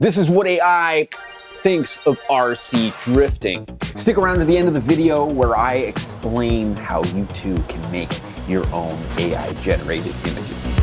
This is what AI thinks of RC drifting. Stick around to the end of the video where I explain how you too can make your own AI generated images.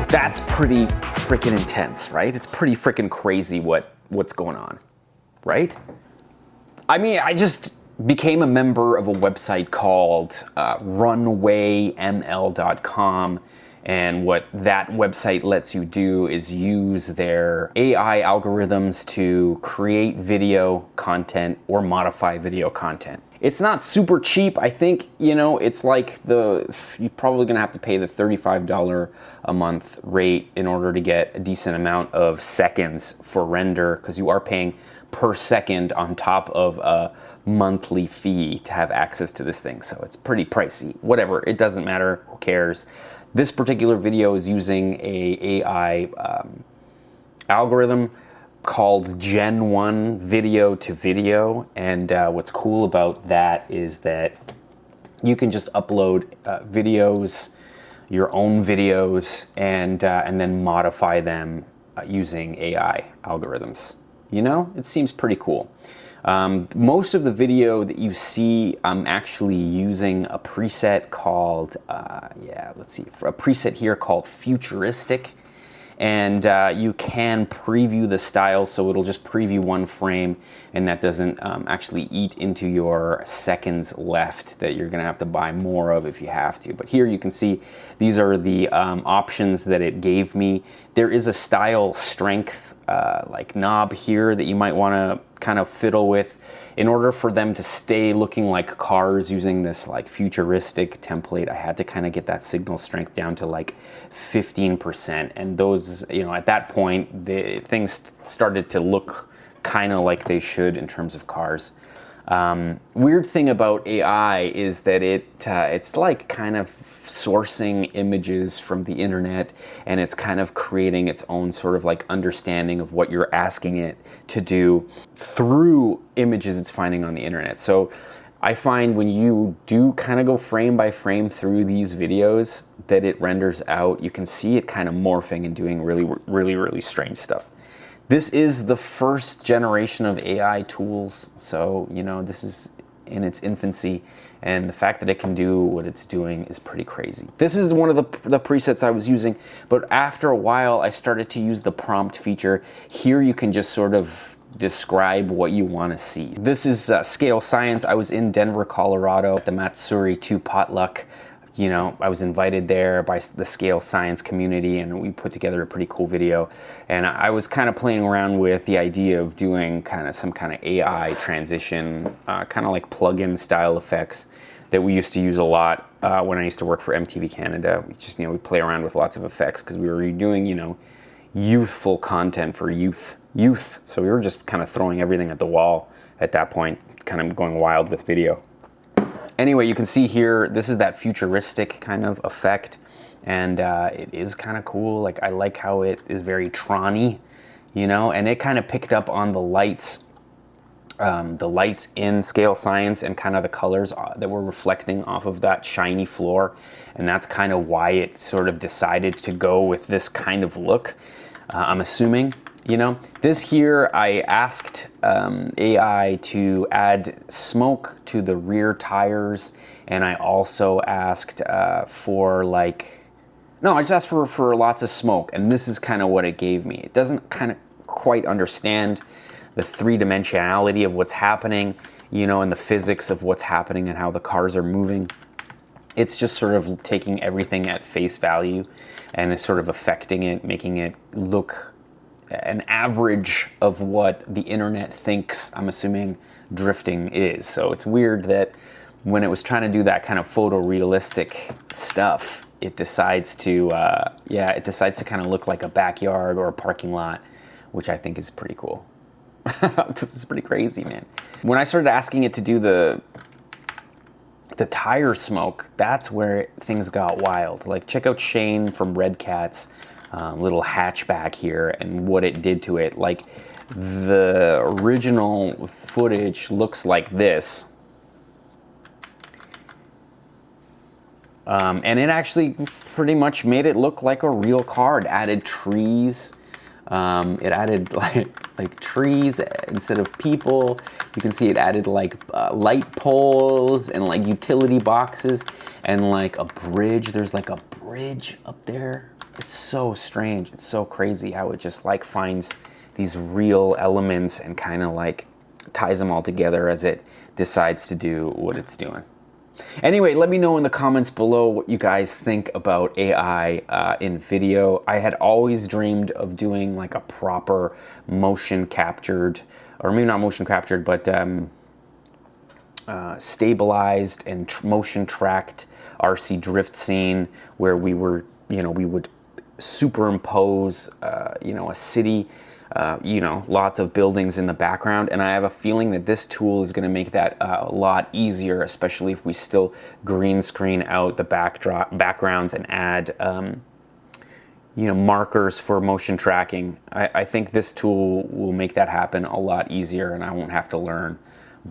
That's pretty freaking intense, right? It's pretty freaking crazy what's going on, right? I mean, I just became a member of a website called runwayml.com, and what that website lets you do is use their AI algorithms to create video content or modify video content. It's not super cheap. I think, you know, it's like you're probably gonna have to pay the $35 a month rate in order to get a decent amount of seconds for render, because you are paying per second on top of a monthly fee to have access to this thing. So it's pretty pricey. Whatever, it doesn't matter, who cares? This particular video is using a AI algorithm called Gen 1 video to video, and what's cool about that is that you can just upload videos, your own videos, and then modify them using AI algorithms. You know, it seems pretty cool. Most of the video that you see, I'm actually using a preset called, a preset here called Futuristic. And you can preview the style, so it'll just preview one frame, and that doesn't actually eat into your seconds left that you're gonna have to buy more of if you have to. But here you can see these are the options that it gave me. There is a style strength like knob here that you might wanna kind of fiddle with in order for them to stay looking like cars using this like futuristic template. I had to kind of get that signal strength down to like 15%, and those, you know, at that point the things started to look kind of like they should in terms of cars. Weird thing about AI is that it's like kind of sourcing images from the internet, and it's kind of creating its own sort of like understanding of what you're asking it to do through images it's finding on the internet. So I find when you do kind of go frame by frame through these videos that it renders out, you can see it kind of morphing and doing really strange stuff. This is the first generation of AI tools, so you know, this is in its infancy, and the fact that it can do what it's doing is pretty crazy. This is one of the presets I was using, but after a while I started to use the prompt feature. Here you can just sort of describe what you want to see. This is Scale Science. I was in Denver, Colorado at the Matsuri 2 potluck. You know, I was invited there by the Scale Science community, and we put together a pretty cool video. And I was kind of playing around with the idea of doing kind of some kind of AI transition, kind of like plug-in style effects that we used to use a lot when I used to work for MTV Canada. We just, you know, we play around with lots of effects because we were doing, you know, youthful content for youth. So we were just kind of throwing everything at the wall at that point, kind of going wild with video. Anyway, you can see here, this is that futuristic kind of effect, and it is kind of cool. Like, I like how it is very Tron-y, you know, and it kind of picked up on the lights in Scale Science and kind of the colors that were reflecting off of that shiny floor, and that's kind of why it sort of decided to go with this kind of look, I'm assuming. You know, this here, I asked AI to add smoke to the rear tires, and I also asked for like, no, I just asked for lots of smoke, and this is kind of what it gave me. It doesn't kind of quite understand the three-dimensionality of what's happening, you know, and the physics of what's happening and how the cars are moving. It's just sort of taking everything at face value, and it's sort of affecting it, making it look an average of what the internet thinks, I'm assuming, drifting is. So it's weird that when it was trying to do that kind of photorealistic stuff, it decides to, kind of look like a backyard or a parking lot, which I think is pretty cool. It's pretty crazy, man. When I started asking it to do the tire smoke, that's where things got wild. Like, check out Shane from Redcat's little hatchback here and what it did to it. Like, the original footage looks like this, and it actually pretty much made it look like a real car. It added trees, it added like trees instead of people. You can see it added like light poles and like utility boxes and like a bridge. There's like a bridge up there. It's so strange. It's so crazy how it just like finds these real elements and kind of like ties them all together as it decides to do what it's doing. Anyway, let me know in the comments below what you guys think about AI in video. I had always dreamed of doing like a proper motion captured, or maybe not motion captured, but stabilized and motion tracked RC drift scene where we were, you know, we would superimpose, you know, a city, you know, lots of buildings in the background, and I have a feeling that this tool is going to make that a lot easier, especially if we still green screen out the backgrounds and add, you know, markers for motion tracking. I think this tool will make that happen a lot easier, and I won't have to learn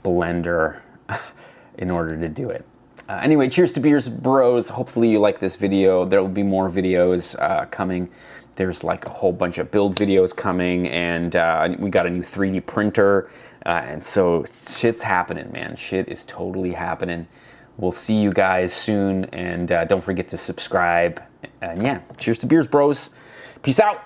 Blender in order to do it. Anyway, cheers to beers, bros. Hopefully you like this video. There will be more videos coming. There's like a whole bunch of build videos coming, and we got a new 3D printer, and so shit's happening, man. Shit is totally happening. We'll see you guys soon, and don't forget to subscribe. And yeah, cheers to beers, bros. Peace out.